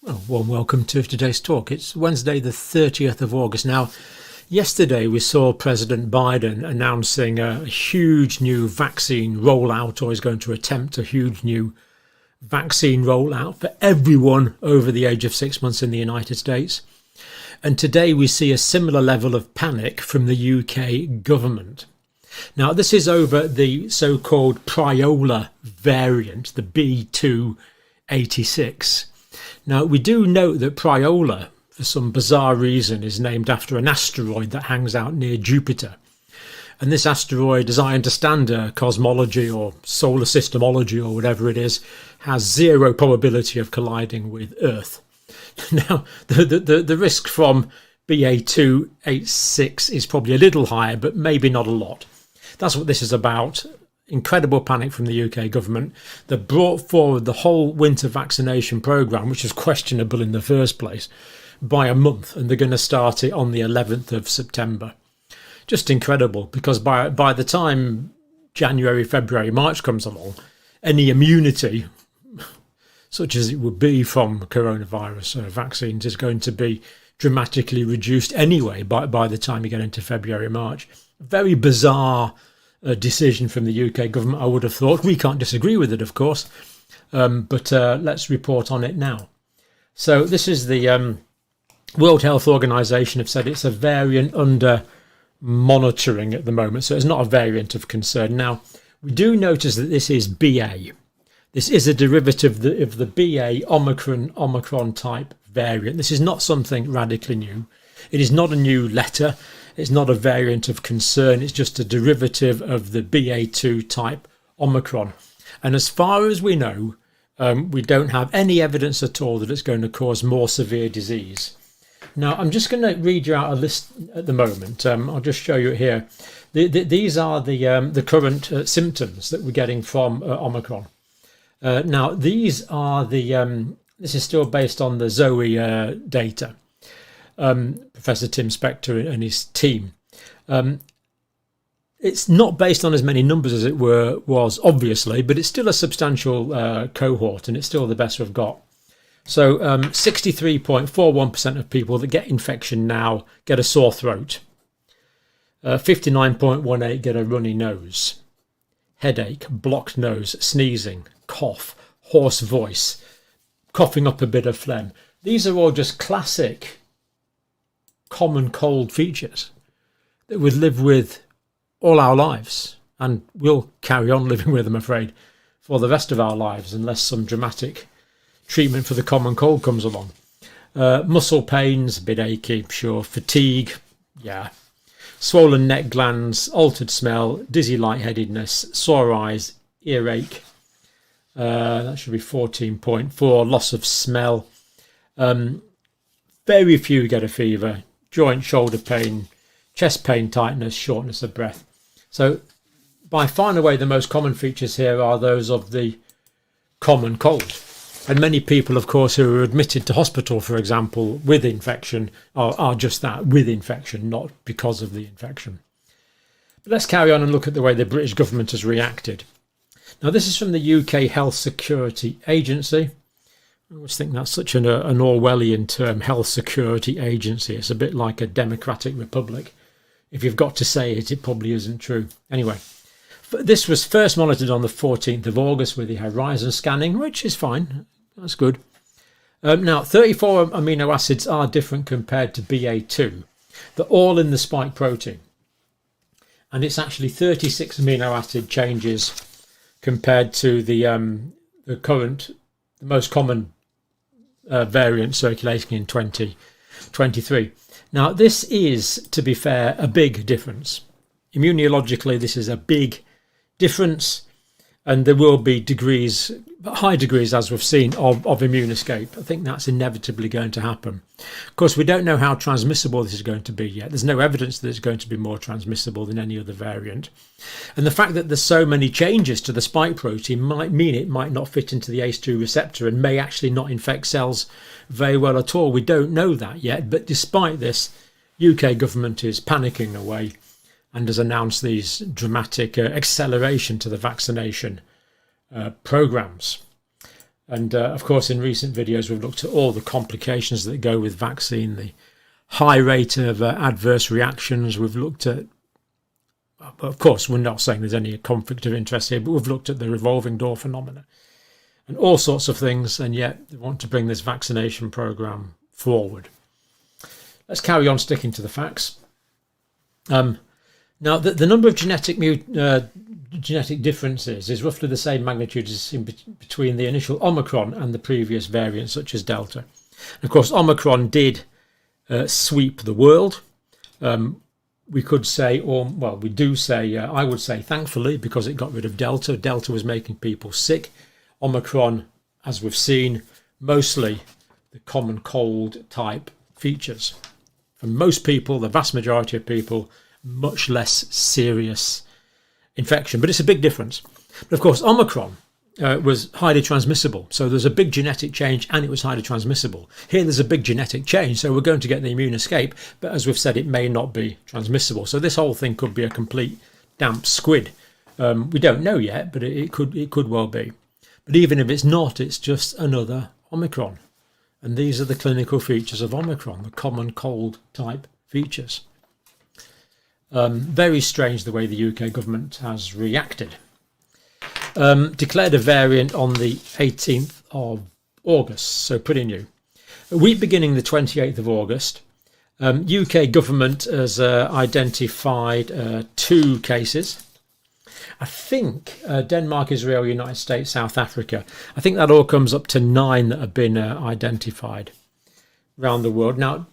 Well, warm welcome to today's talk. It's Wednesday, the 30th of August. Now, yesterday we saw President Biden announcing a huge new vaccine rollout, or he's going to attempt a huge new vaccine rollout for everyone over the age of 6 months in the United States. And today we see a similar level of panic from the UK government. Now, this is over the so-called Pirola variant, the B286. Now, we do note that Pirola, for some bizarre reason, is named after an asteroid that hangs out near Jupiter. And this asteroid, as I understand cosmology or solar systemology or whatever it is, has zero probability of colliding with Earth. Now, the risk from BA286 is probably a little higher, but maybe not a lot. That's what this is about. Incredible panic from the UK government that brought forward the whole winter vaccination programme, which was questionable in the first place, by a month, and they're going to start it on the 11th of September. Just incredible, because by the time January, February, March comes along, any immunity, such as it would be from coronavirus vaccines, is going to be dramatically reduced anyway by the time you get into February, March. Very bizarre decision from the UK government, I would have thought. We can't disagree with it, of course, but let's report on it now. So this is the World Health Organization have said it's a variant under monitoring at the moment, so it's not a variant of concern. Now, we do notice that this is BA. This is a derivative of the BA Omicron type variant. This is not something radically new. It is not a new letter. It's not a variant of concern. It's just a derivative of the BA2 type Omicron. And as far as we know, we don't have any evidence at all that it's going to cause more severe disease. Now, I'm just going to read you out a list at the moment. I'll just show you it here. These are the current symptoms that we're getting from Omicron. Now, these are this is still based on the Zoe data. Professor Tim Spector and his team. It's not based on as many numbers as it was, obviously, but it's still a substantial cohort, and it's still the best we've got. So 63.41% of people that get infection now get a sore throat. 59.18% get a runny nose, headache, blocked nose, sneezing, cough, hoarse voice, coughing up a bit of phlegm. These are all just classic common cold features that we'd live with all our lives, and we'll carry on living with, I'm afraid, for the rest of our lives, unless some dramatic treatment for the common cold comes along. Muscle pains, a bit achy, sure. Fatigue, yeah. Swollen neck glands, altered smell, dizzy lightheadedness, sore eyes, earache. That should be 14.4. Loss of smell. Very few get a fever. Joint, shoulder pain, chest pain, tightness, shortness of breath. So by far and away the most common features here are those of the common cold. And many people, of course, who are admitted to hospital, for example, with infection are just that, with infection, not because of the infection. But let's carry on and look at the way the British government has reacted. Now, this is from the UK Health Security Agency. I always think that's such an Orwellian term, Health Security Agency. It's a bit like a democratic republic. If you've got to say it, it probably isn't true. Anyway, this was first monitored on the 14th of August with the horizon scanning, which is fine. That's good. Now, 34 amino acids are different compared to BA2. They're all in the spike protein. And it's actually 36 amino acid changes compared to the most common variant circulating in 2023. Now, this is, to be fair, a big difference. Immunologically, this is a big difference, and there will be degrees, high degrees, as we've seen, of immune escape. I think that's inevitably going to happen. Of course, we don't know how transmissible this is going to be yet. There's no evidence that it's going to be more transmissible than any other variant. And the fact that there's so many changes to the spike protein might mean it might not fit into the ACE2 receptor and may actually not infect cells very well at all. We don't know that yet, but despite this, UK government is panicking away and has announced these dramatic acceleration to the vaccination programs. And of course, in recent videos, we've looked at all the complications that go with vaccine, the high rate of adverse reactions. We've looked at, of course, we're not saying there's any conflict of interest here, but we've looked at the revolving door phenomena and all sorts of things. And yet they want to bring this vaccination program forward. Let's carry on sticking to the facts. Now, the number of genetic differences is roughly the same magnitude as between the initial Omicron and the previous variants, such as Delta. And of course, Omicron did sweep the world. We could say, or well, we do say, I would say, thankfully, because it got rid of Delta. Delta was making people sick. Omicron, as we've seen, mostly the common cold type features. For most people, the vast majority of people, much less serious infection, but it's a big difference. But of course, Omicron was highly transmissible, so there's a big genetic change and it was highly transmissible. Here there's a big genetic change, so we're going to get the immune escape, but as we've said, it may not be transmissible. So this whole thing could be a complete damp squid. We don't know yet, but it could well be. But even if it's not, it's just another Omicron. And these are the clinical features of Omicron, the common cold type features. Very strange the way the UK government has reacted. Declared a variant on the 18th of August, so pretty new. A week beginning the 28th of August, UK government has identified 2 cases. I think Denmark, Israel, United States, South Africa. I think that all comes up to 9 that have been identified around the world. Now,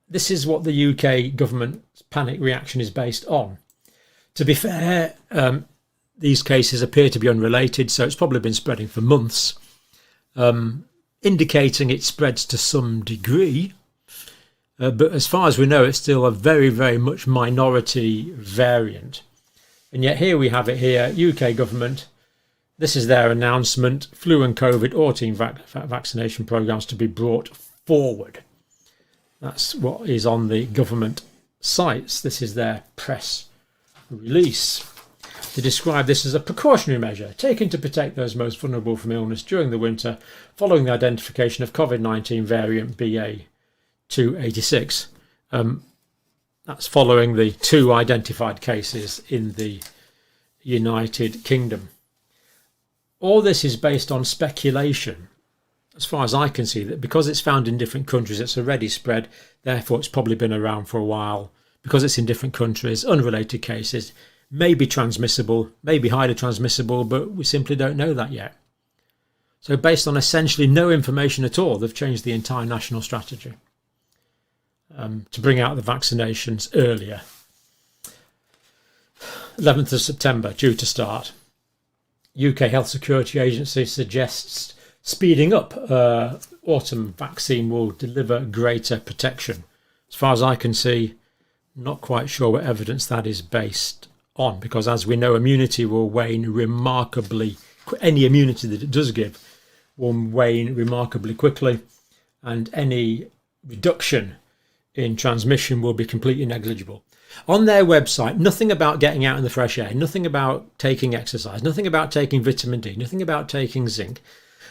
this is what the UK government's panic reaction is based on. To be fair, these cases appear to be unrelated, so it's probably been spreading for months, indicating it spreads to some degree. But as far as we know, it's still a very, very much minority variant. And yet here we have it here, UK government. This is their announcement, flu and COVID or team vaccination programmes to be brought forward. That's what is on the government sites. This is their press release. They describe this as a precautionary measure taken to protect those most vulnerable from illness during the winter following the identification of COVID-19 variant BA.2.86. That's following the 2 identified cases in the United Kingdom. All this is based on speculation, as far as I can see, that because it's found in different countries, it's already spread, therefore it's probably been around for a while. Because it's in different countries, unrelated cases, may be transmissible, may be highly transmissible, but we simply don't know that yet. So based on essentially no information at all, they've changed the entire national strategy to bring out the vaccinations earlier. 11th of September, due to start. UK Health Security Agency suggests speeding up autumn vaccine will deliver greater protection. As far as I can see, not quite sure what evidence that is based on, because as we know, immunity will wane remarkably. Any immunity that it does give will wane remarkably quickly, and any reduction in transmission will be completely negligible. On their website, nothing about getting out in the fresh air, nothing about taking exercise, nothing about taking vitamin D, nothing about taking zinc,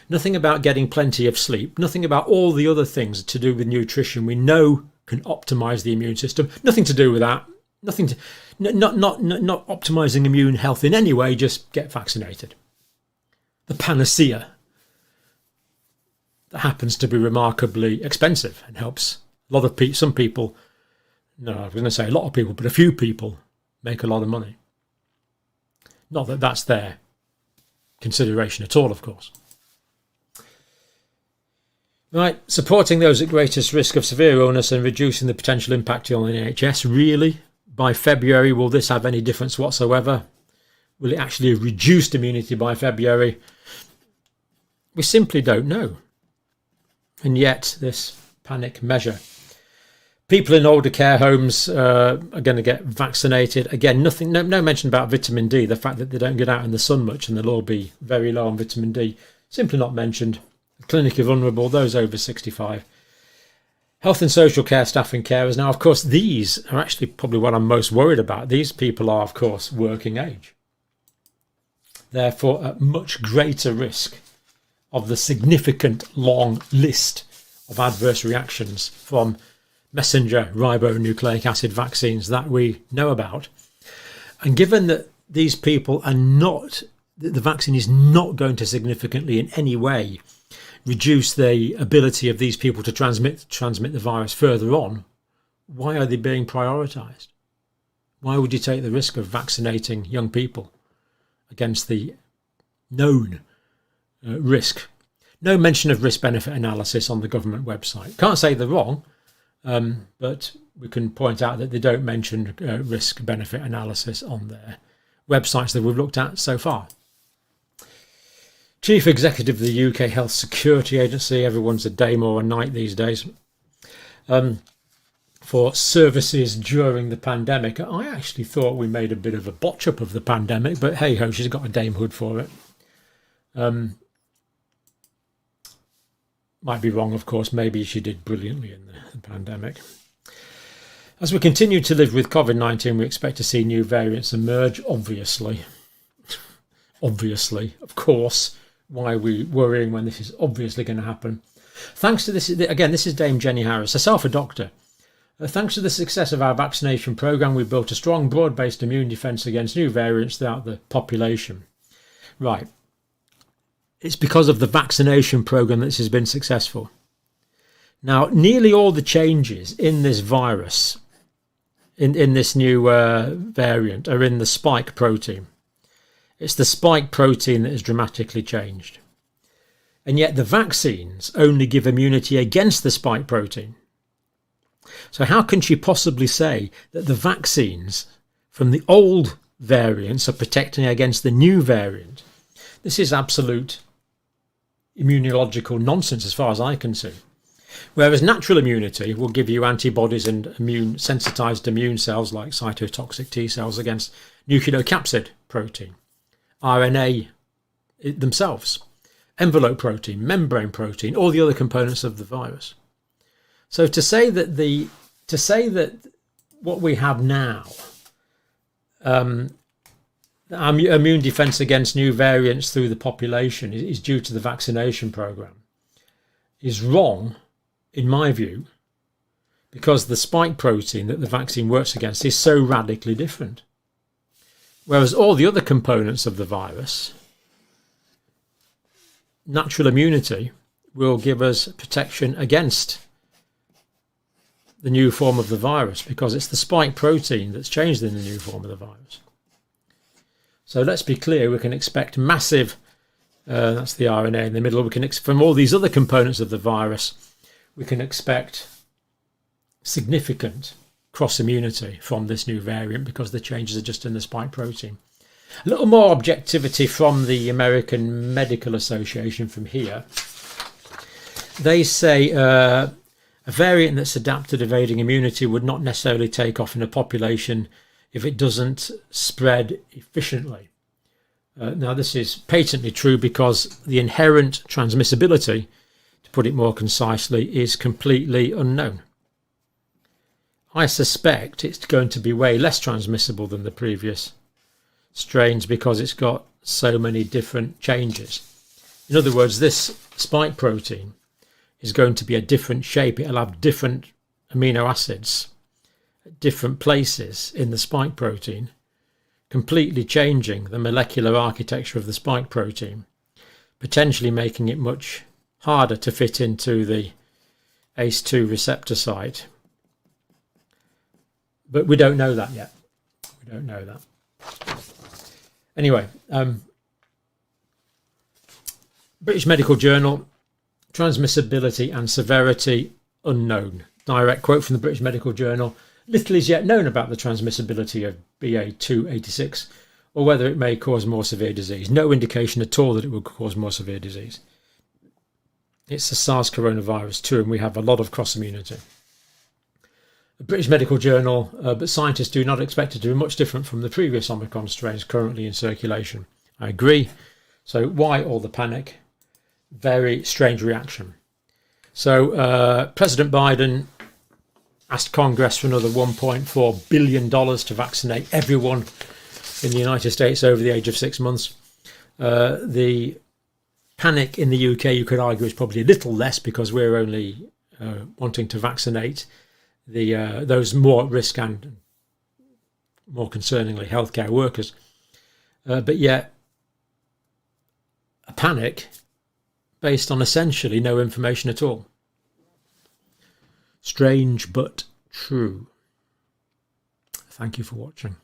nothing about getting plenty of sleep, nothing about all the other things to do with nutrition we know can optimize the immune system. Nothing to do with that. Nothing to, not optimizing immune health in any way, just get vaccinated. The panacea that happens to be remarkably expensive and helps a lot of people, some people, no, I was going to say a lot of people, but a few people make a lot of money. Not that that's their consideration at all, of course. Right, supporting those at greatest risk of severe illness and reducing the potential impact on the NHS. Really? By February, will this have any difference whatsoever? Will it actually have reduced immunity by February? We simply don't know. And yet, this panic measure. People in older care homes are going to get vaccinated. Again, nothing, no mention about vitamin D, the fact that they don't get out in the sun much and they'll all be very low on vitamin D. Simply not mentioned. Clinically vulnerable, those over 65. Health and social care staff and carers. Now, of course, these are actually probably what I'm most worried about. These people are, of course, working age. Therefore, at much greater risk of the significant long list of adverse reactions from list of adverse reactions from messenger ribonucleic acid vaccines that we know about. And given that these people are not, the vaccine is not going to significantly in any way reduce the ability of these people to transmit the virus further on, why are they being prioritised? Why would you take the risk of vaccinating young people against the known risk? No mention of risk-benefit analysis on the government website. Can't say they're wrong, but we can point out that they don't mention risk-benefit analysis on their websites that we've looked at so far. Chief Executive of the UK Health Security Agency, everyone's a day more a night these days, for services during the pandemic. I actually thought we made a bit of a botch up of the pandemic, but hey ho, she's got a damehood for it. Might be wrong, of course. Maybe she did brilliantly in the pandemic. As we continue to live with COVID-19, we expect to see new variants emerge, obviously. Obviously, of course. Why are we worrying when this is obviously going to happen? Thanks to this, again, this is Dame Jenny Harris, herself a doctor. Thanks to the success of our vaccination programme, we've built a strong, broad-based immune defence against new variants throughout the population. Right. It's because of the vaccination programme that this has been successful. Now, nearly all the changes in this virus, in this new variant, are in the spike protein. It's the spike protein that has dramatically changed. And yet the vaccines only give immunity against the spike protein. So how can she possibly say that the vaccines from the old variants are protecting against the new variant? This is absolute immunological nonsense as far as I can see. Whereas natural immunity will give you antibodies and sensitized immune cells like cytotoxic T cells against nucleocapsid protein, RNA themselves, envelope protein, membrane protein, all the other components of the virus. So to say that what we have now, our immune defense against new variants through the population is due to the vaccination program, is wrong, in my view, because the spike protein that the vaccine works against is so radically different. Whereas all the other components of the virus, natural immunity will give us protection against the new form of the virus, because it's the spike protein that's changed in the new form of the virus. So let's be clear, we can expect massive, that's the RNA in the middle, we can from all these other components of the virus, we can expect significant cross-immunity from this new variant because the changes are just in the spike protein. A little more objectivity from the American Medical Association from here. They say a variant that's adapted evading immunity would not necessarily take off in a population if it doesn't spread efficiently. Now this is patently true because the inherent transmissibility, to put it more concisely, is completely unknown. I suspect it's going to be way less transmissible than the previous strains because it's got so many different changes. In other words, this spike protein is going to be a different shape. It'll have different amino acids at different places in the spike protein, completely changing the molecular architecture of the spike protein, potentially making it much harder to fit into the ACE2 receptor site. But we don't know that yet. We don't know that. Anyway, British Medical Journal, transmissibility and severity unknown. Direct quote from the British Medical Journal. Little is yet known about the transmissibility of BA286 or whether it may cause more severe disease. No indication at all that it will cause more severe disease. It's the SARS coronavirus too, and we have a lot of cross-immunity. The British Medical Journal, but scientists do not expect it to be much different from the previous Omicron strains currently in circulation. I agree. So why all the panic? Very strange reaction. So President Biden asked Congress for another $1.4 billion to vaccinate everyone in the United States over the age of 6 months. The Panic in the UK, you could argue, is probably a little less because we're only wanting to vaccinate those more at risk and, more concerningly, healthcare workers. But yet, a panic based on essentially no information at all. Strange but true. Thank you for watching.